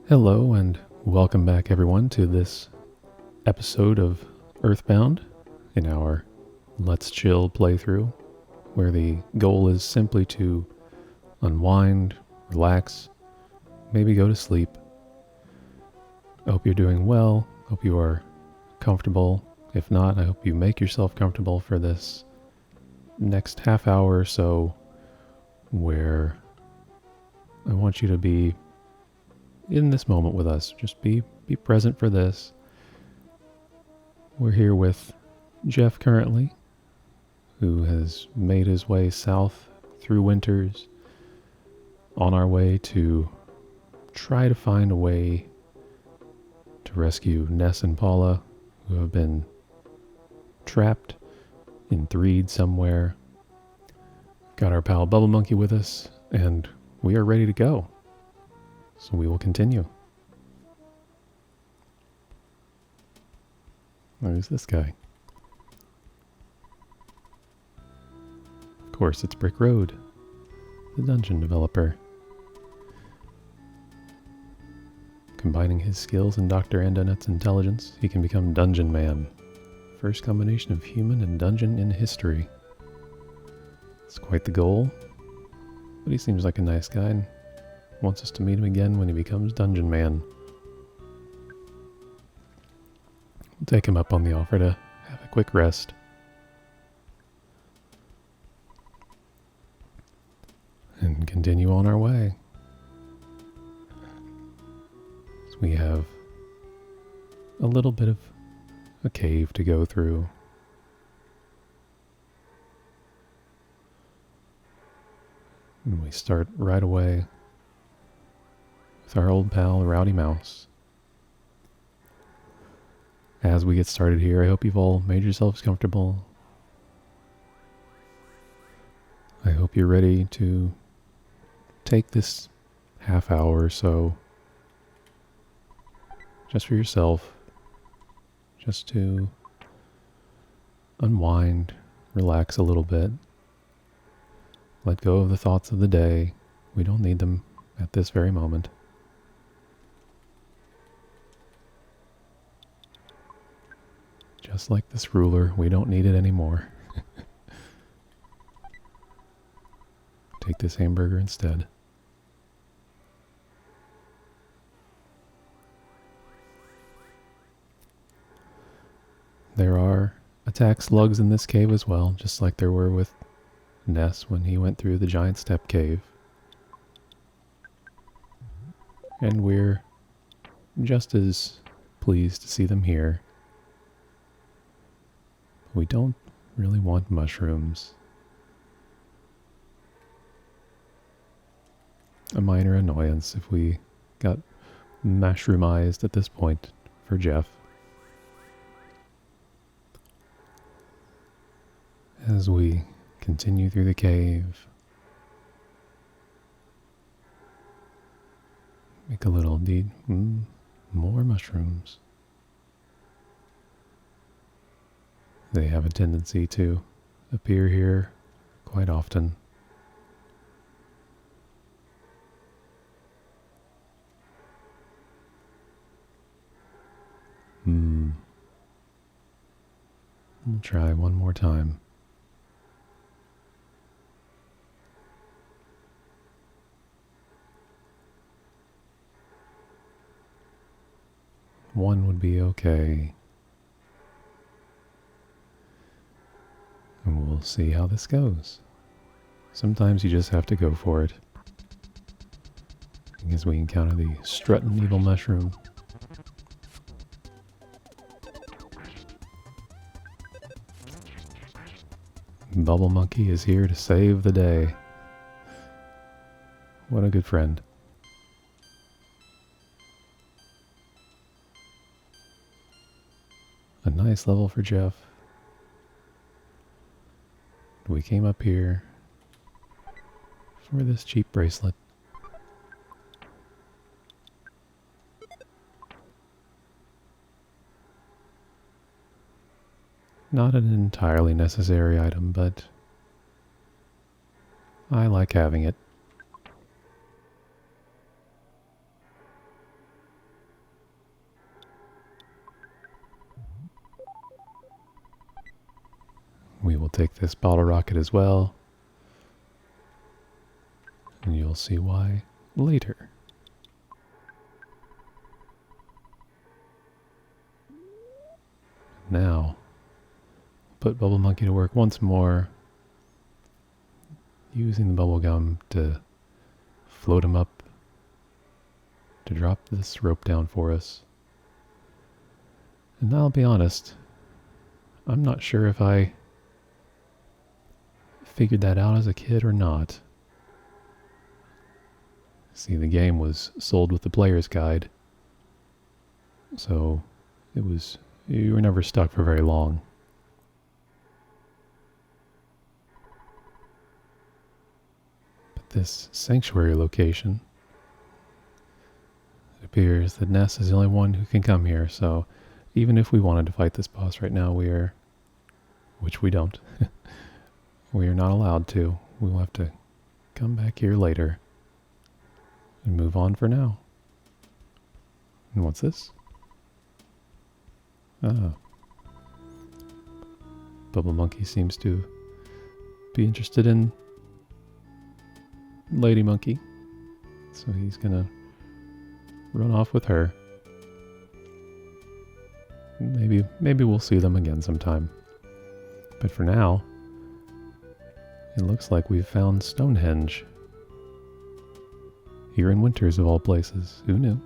Hello and welcome back everyone to this episode of EarthBound in our Let's Chill playthrough, where the goal is simply to unwind, relax, maybe go to sleep. I hope you're doing well, hope you are comfortable. If not, I hope you make yourself comfortable for this next half hour or so, where I want you to be in this moment with us. Just be present for this. We're here with Jeff currently, who has made his way south through winters on our way to try to find a way to rescue Ness and Paula, who have been trapped in Threed somewhere. Got our pal Bubble Monkey with us, and we are ready to go. So we will continue. Who's this guy? Of course, it's Brick Road, the dungeon developer. Combining his skills and Dr. Andonet's intelligence, he can become Dungeon Man. First combination of human and dungeon in history. It's quite the goal, but he seems like a nice guy and wants us to meet him again when he becomes Dungeon Man. We'll take him up on the offer to have a quick rest. And continue on our way. So we have a little bit of a cave to go through. And we start right away with our old pal, Rowdy Mouse. As we get started here, I hope you've all made yourselves comfortable. I hope you're ready to take this half hour or so just for yourself, just to unwind, relax a little bit, let go of the thoughts of the day. We don't need them at this very moment. Just like this ruler, we don't need it anymore. Take this hamburger instead. There are attack slugs in this cave as well, just like there were with Ness when he went through the giant step cave. And we're just as pleased to see them here. We don't really want mushrooms. A minor annoyance if we got mushroomized at this point for Jeff. As we continue through the cave, make a little deed. More mushrooms. They have a tendency to appear here quite often. We'll try one more time. One would be okay. And we'll see how this goes. Sometimes you just have to go for it. As we encounter the strutting evil mushroom. Bubble Monkey is here to save the day. What a good friend. A nice level for Jeff. We came up here for this cheap bracelet. Not an entirely necessary item, but I like having it. We will take this bottle rocket as well, and you'll see why later. Now, put Bubble Monkey to work once more, using the bubble gum to float him up, to drop this rope down for us. And I'll be honest, I'm not sure if I figured that out as a kid or not. See, the game was sold with the player's guide, so you were never stuck for very long. But this sanctuary location, it appears that Ness is the only one who can come here, so even if we wanted to fight this boss right now, which we don't, we are not allowed to. We will have to come back here later and move on for now. And what's this? Ah. Bubble Monkey seems to be interested in Lady Monkey, so he's gonna run off with her. Maybe we'll see them again sometime. But for now, it looks like we've found Stonehenge. Here in Winters, of all places. Who knew?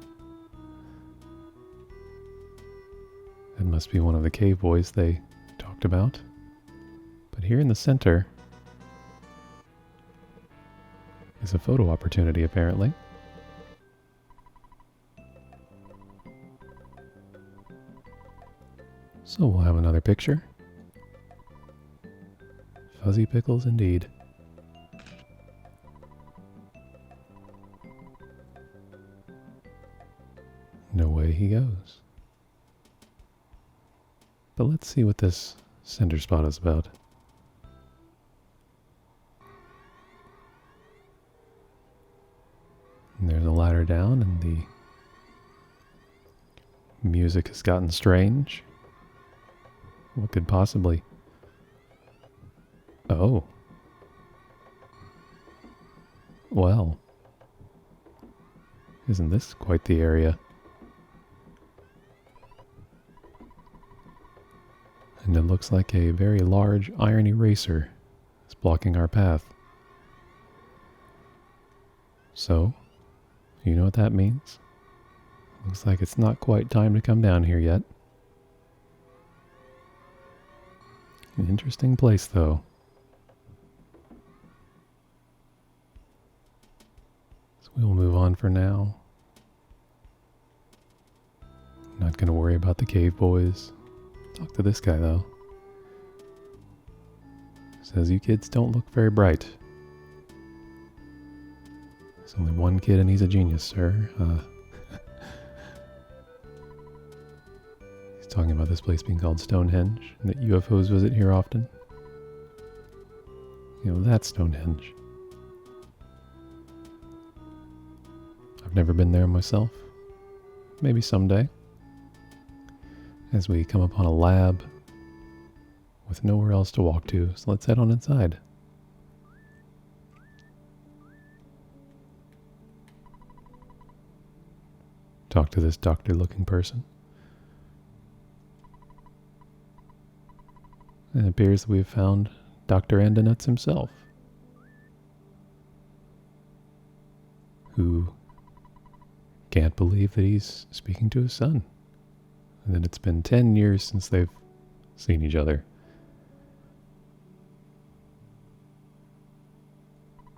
That must be one of the cave boys they talked about. But here in the center is a photo opportunity, apparently. So we'll have another picture. Fuzzy pickles indeed. No way he goes. But let's see what this center spot is about. And there's a ladder down, and the music has gotten strange. What could possibly... Oh. Well. Isn't this quite the area? And it looks like a very large iron eraser is blocking our path. So, you know what that means? Looks like it's not quite time to come down here yet. An interesting place, though. So we will move on for now. Not going to worry about the cave boys. Talk to this guy, though. Says you kids don't look very bright. There's only one kid and he's a genius, sir. He's talking about this place being called Stonehenge, and that UFOs visit here often. You know, that's Stonehenge. I've never been there myself. Maybe someday. As we come upon a lab with nowhere else to walk to, so let's head on inside. Talk to this doctor-looking person. And it appears that we've found Dr. Andonuts himself, who can't believe that he's speaking to his son. And that it's been 10 years since they've seen each other.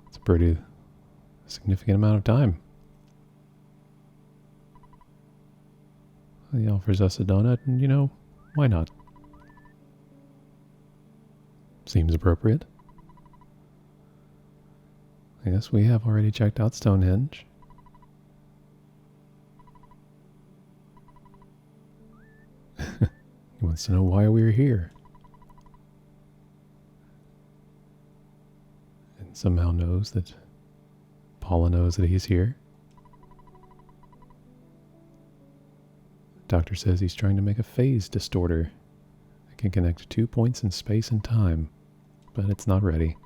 It's a pretty significant amount of time. He offers us a donut, and you know, why not? Seems appropriate. I guess we have already checked out Stonehenge. He wants to know why we're here. And somehow knows that Paula knows that he's here. Doctor says he's trying to make a phase distorter that can connect 2 points in space and time, but it's not ready.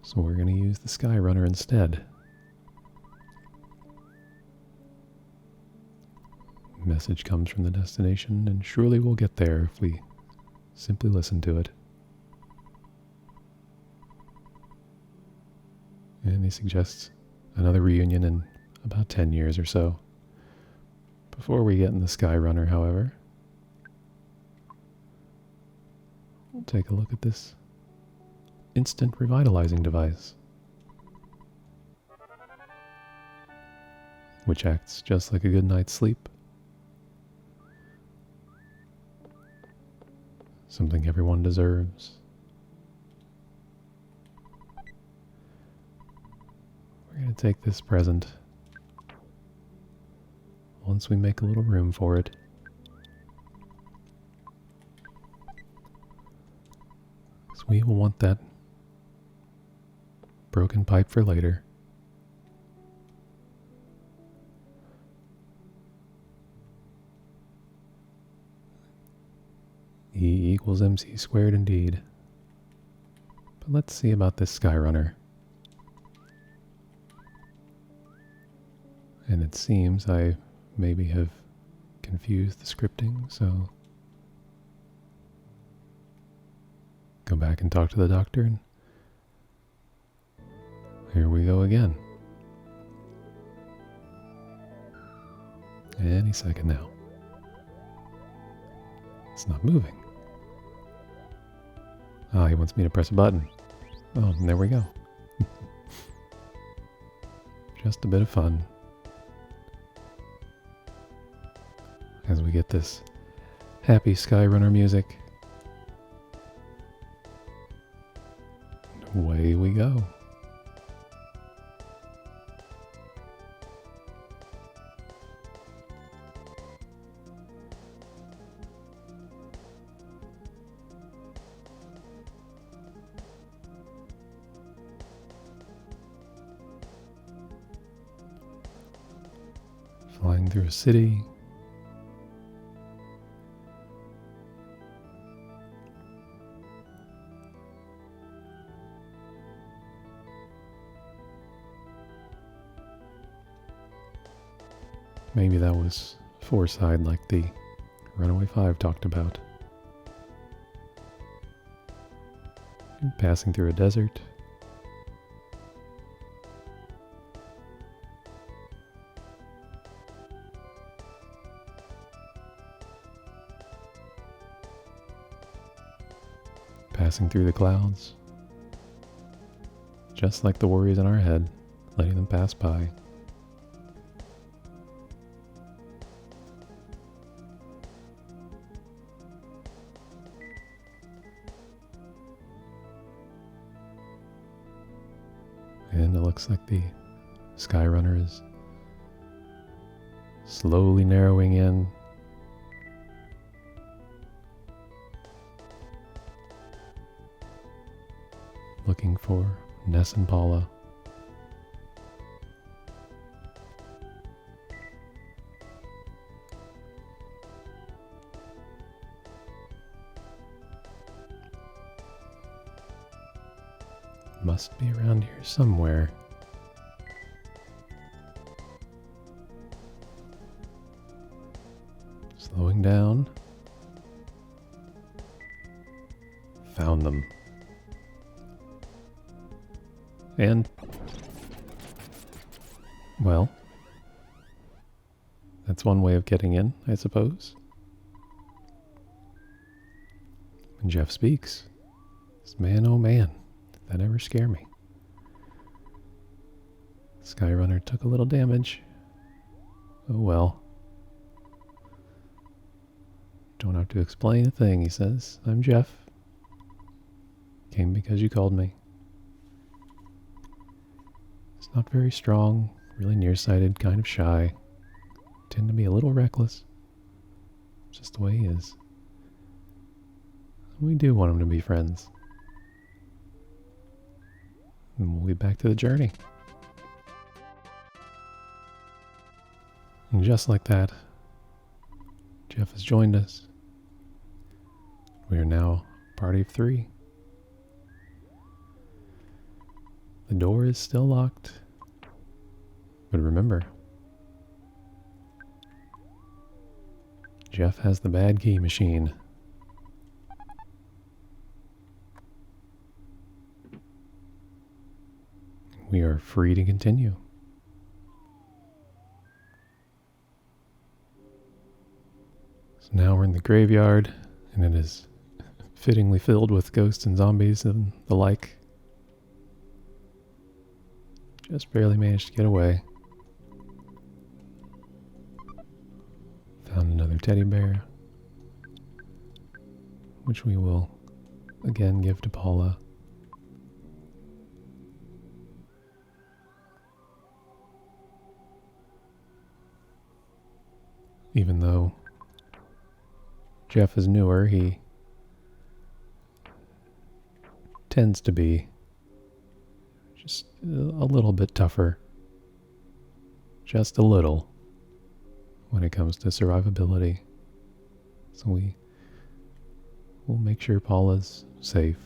So we're going to use the Skyrunner instead. Message comes from the destination, and surely we'll get there if we simply listen to it. And he suggests another reunion in about 10 years or so. Before we get in the Skyrunner, however, we'll take a look at this instant revitalizing device, which acts just like a good night's sleep. Something everyone deserves. We're going to take this present once we make a little room for it. So we will want that broken pipe for later. E equals MC squared indeed. But let's see about this Skyrunner. And it seems I maybe have confused the scripting, so go back and talk to the doctor, and here we go again. Any second now. It's not moving. Ah, he wants me to press a button. Oh, and there we go. Just a bit of fun. As we get this happy Skyrunner music. Away we go. Flying through a city. Maybe that was foreside like the Runaway 5 talked about. And passing through a desert. Passing through the clouds. Just like the worries in our head, letting them pass by. And it looks like the Skyrunner is slowly narrowing in. Looking for Ness and Paula. Must be around here somewhere. Slowing down. Found them. And, well, that's one way of getting in, I suppose. When Jeff speaks, this man, oh man, did that ever scare me. Skyrunner took a little damage. Oh well. Don't have to explain a thing, he says. I'm Jeff. Came because you called me. It's not very strong, really nearsighted, kind of shy. Tend to be a little reckless. Just the way he is. We do want him to be friends. And we'll get back to the journey. And just like that, Jeff has joined us. We are now a party of 3. The door is still locked. But remember, Jeff has the bad key machine. We are free to continue. So now we're in the graveyard, and it is fittingly filled with ghosts and zombies and the like. Just barely managed to get away. Found another teddy bear, which we will again give to Paula. Even though Jeff is newer, he tends to be just a little bit tougher. Just a little when it comes to survivability. So we'll make sure Paula's safe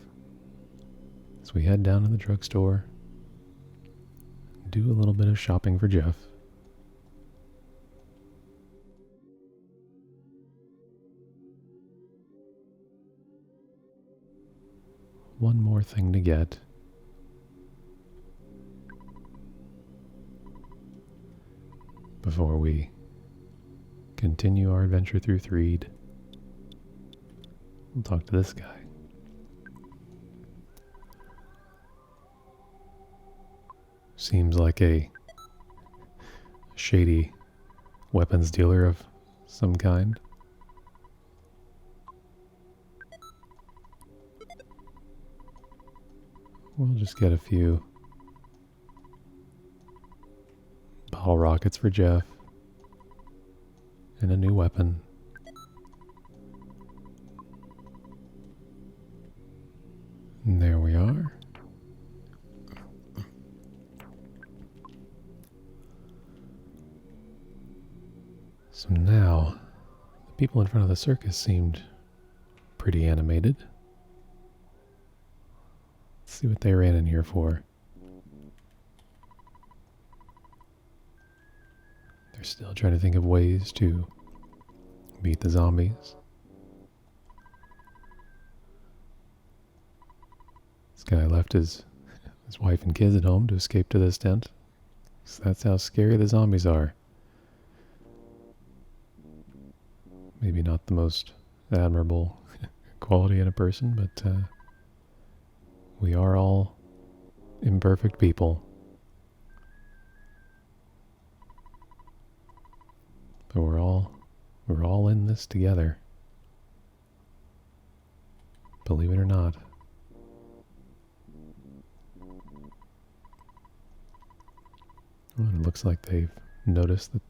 as we head down to the drugstore, do a little bit of shopping for Jeff. One more thing to get. Before we continue our adventure through Threed. We'll talk to this guy. Seems like a shady weapons dealer of some kind. We'll just get a few bottle rockets for Jeff and a new weapon. And there we are. So now, the people in front of the circus seemed pretty animated. Let's see what they ran in here for. They're still trying to think of ways to beat the zombies. This guy left his wife and kids at home to escape to this tent. So that's how scary the zombies are. Maybe not the most admirable quality in a person, but we are all imperfect people. But we're all in this together. Believe it or not. Well, it looks like they've noticed that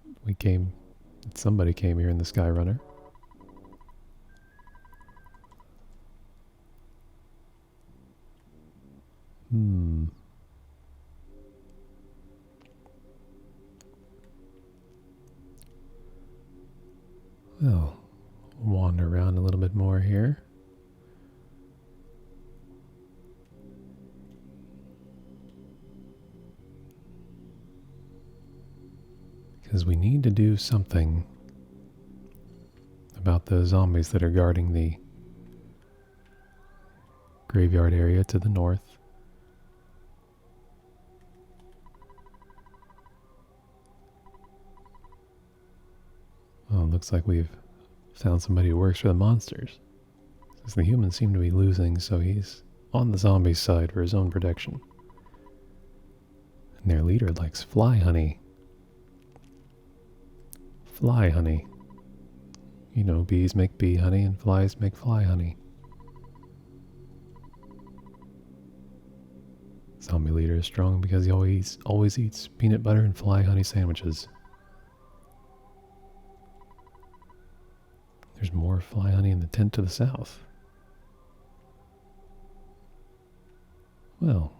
somebody came here in the Skyrunner. Well, wander around a little bit more here. Because we need to do something about the zombies that are guarding the graveyard area to the north. Well, it looks like we've found somebody who works for the monsters. Since the humans seem to be losing, so he's on the zombies' side for his own protection. And their leader likes fly honey. Fly honey. You know, bees make bee honey and flies make fly honey. Zombie leader is strong because he always eats peanut butter and fly honey sandwiches. There's more fly honey in the tent to the south. Well,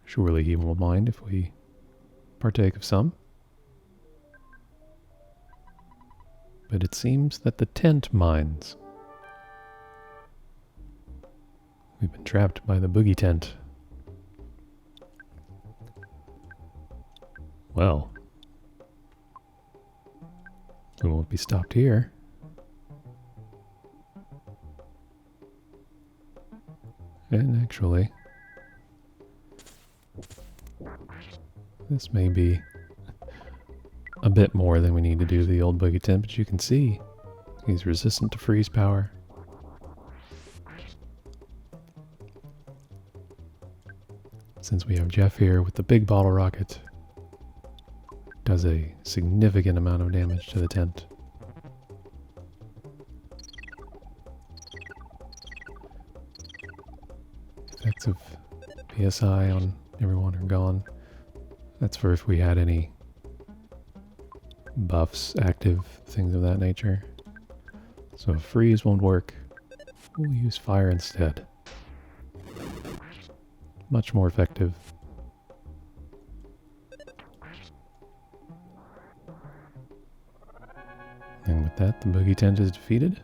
surely he won't mind if we partake of some. But it seems that the tent minds. We've been trapped by the boogie tent. Well, we won't be stopped here. And actually, this may be a bit more than we need to do to the old boogie tent, but you can see he's resistant to freeze power. Since we have Jeff here with the big bottle rocket, does a significant amount of damage to the tent. Effects of PSI on everyone are gone. That's for if we had any buffs active, things of that nature. So if freeze won't work, we'll use fire instead. Much more effective. And with that, the boogie tent is defeated.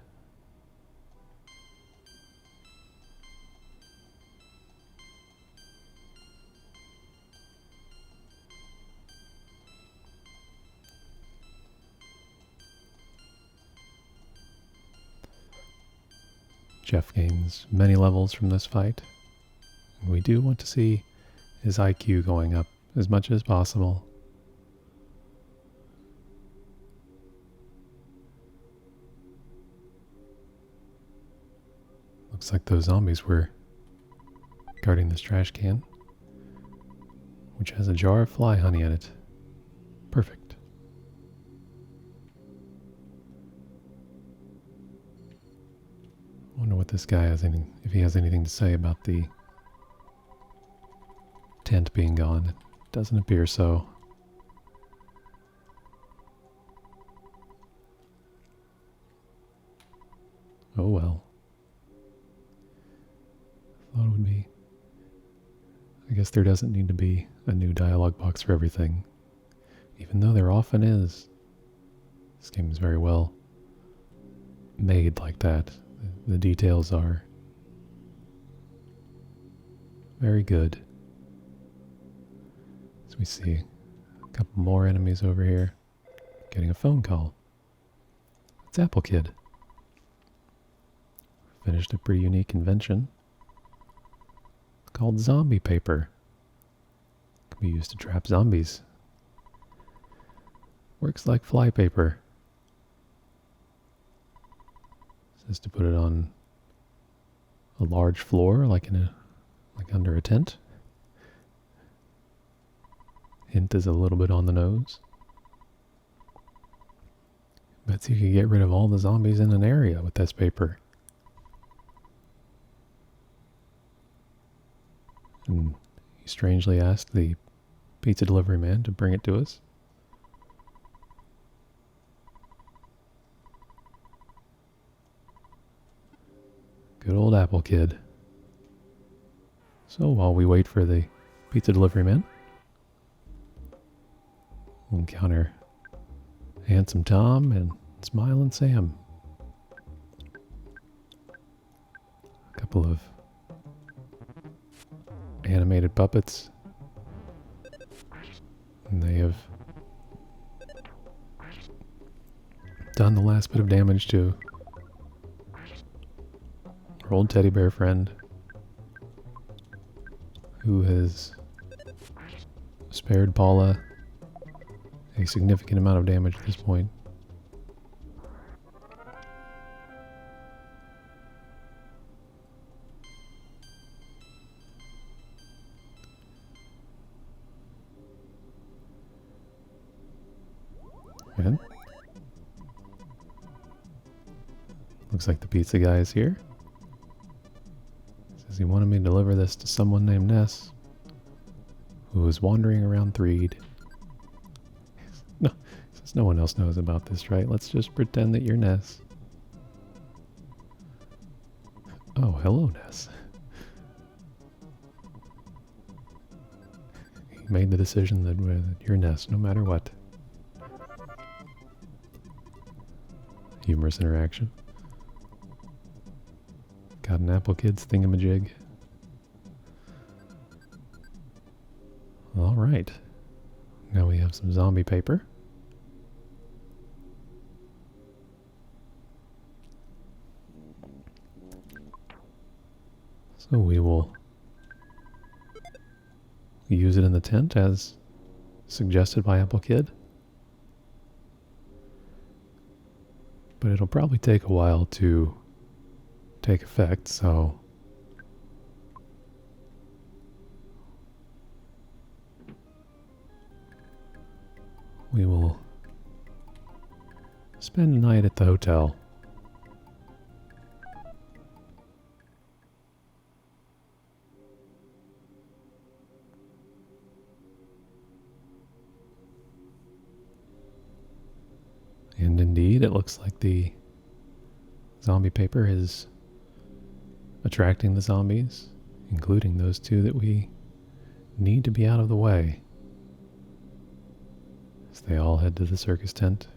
Jeff gains many levels from this fight. We do want to see his IQ going up as much as possible. Looks like those zombies were guarding this trash can, which has a jar of fly honey in it. Perfect. I wonder what this guy has if he has anything to say about the tent being gone. It doesn't appear so. Oh well. Thought it would be. I guess there doesn't need to be a new dialogue box for everything, even though there often is. This game is very well made like that. The details are very good. So we see a couple more enemies over here. Getting a phone call. It's Apple Kid. Finished a pretty unique invention called zombie paper. Can be used to trap zombies. Works like fly paper. Says to put it on a large floor, like under a tent. Hint is a little bit on the nose. Bet you could get rid of all the zombies in an area with this paper. And he strangely asked the pizza delivery man to bring it to us. Good old Apple Kid. So while we wait for the pizza delivery man, we'll encounter Handsome Tom and Smiling Sam. A couple of animated puppets. And they have done the last bit of damage to our old teddy bear friend, who has spared Paula a significant amount of damage at this point. And looks like the pizza guy is here. Because he wanted me to deliver this to someone named Ness, who was wandering around Threed. No, since no one else knows about this, right? Let's just pretend that you're Ness. Oh, hello, Ness. He made the decision that you're Ness, no matter what. Humorous interaction. Got an Apple Kids thingamajig. Alright. Now we have some zombie paper. So we will use it in the tent as suggested by Apple Kid. But it'll probably take a while to take effect, so we will spend a night at the hotel. And indeed, it looks like the zombie paper is attracting the zombies, including those two that we need to be out of the way, as they all head to the circus tent.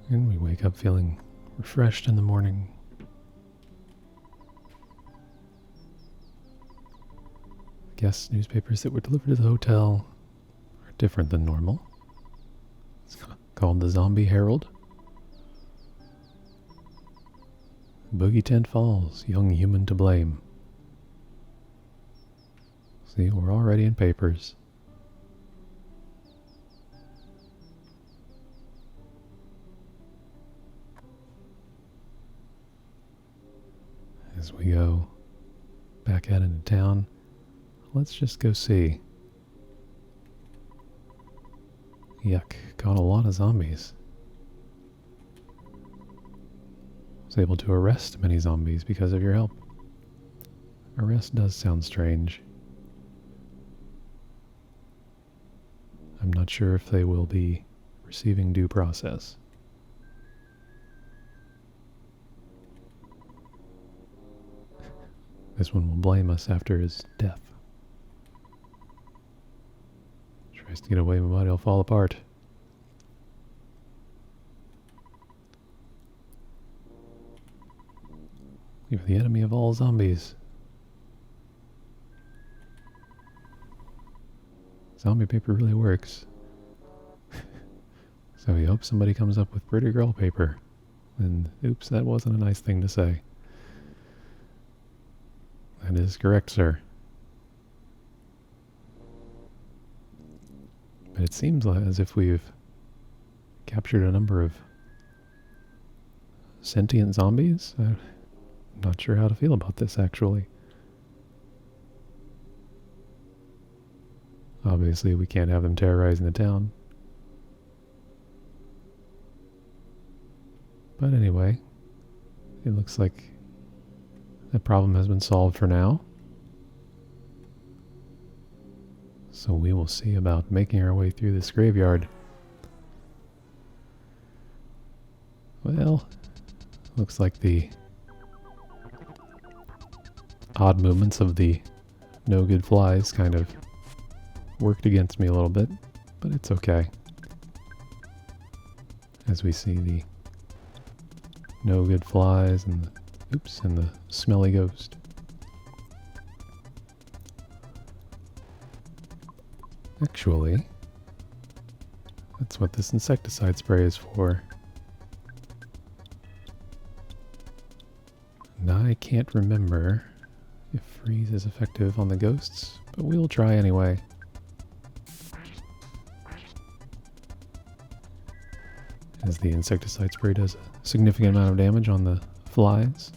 And we wake up feeling refreshed in the morning. I guess newspapers that were delivered to the hotel are different than normal. It's called the Zombie Herald. Boogie tent falls, young human to blame. See, we're already in papers. As we go back out into town, let's just go see. Yuck, caught a lot of zombies. Was able to arrest many zombies because of your help. Arrest does sound strange. I'm not sure if they will be receiving due process. This one will blame us after his death. Tries to get away, my body will fall apart. You're the enemy of all zombies. Zombie paper really works. So we hope somebody comes up with pretty girl paper. And oops, that wasn't a nice thing to say. That is correct, sir. But it seems as if we've captured a number of sentient zombies. I'm not sure how to feel about this, actually. Obviously, we can't have them terrorizing the town. But anyway, it looks like that problem has been solved for now. So we will see about making our way through this graveyard. Well, looks like the odd movements of the no good flies kind of worked against me a little bit, but it's okay. As we see the no good flies and the, and the smelly ghost. Actually, that's what this insecticide spray is for. And I can't remember if freeze is effective on the ghosts, but we'll try anyway. As the insecticide spray does a significant amount of damage on the flies.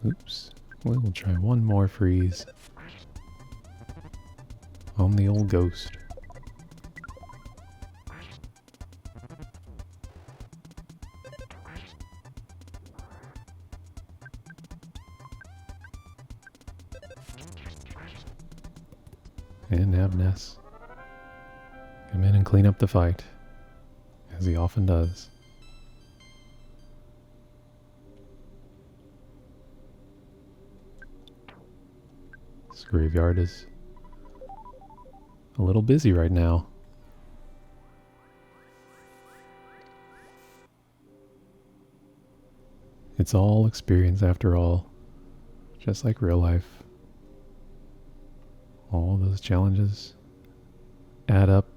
Oops. We'll try one more freeze on the old ghost. And have Ness come in and clean up the fight, as he often does. This graveyard is a little busy right now. It's all experience after all, just like real life. All those challenges add up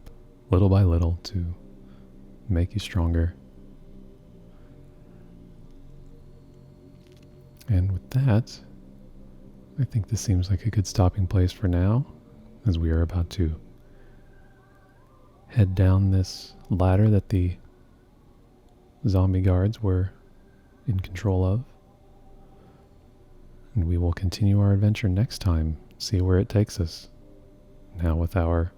little by little to make you stronger. And with that, I think this seems like a good stopping place for now, as we are about to head down this ladder that the zombie guards were in control of. And we will continue our adventure next time, see where it takes us. Now with our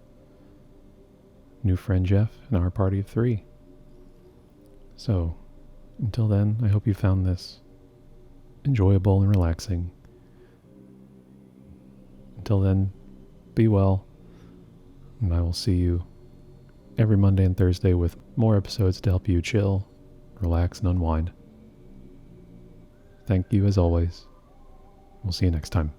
new friend Jeff and our party of 3. So, until then, I hope you found this enjoyable and relaxing. Until then, be well, and I will see you every Monday and Thursday with more episodes to help you chill, relax, and unwind. Thank you as always. We'll see you next time.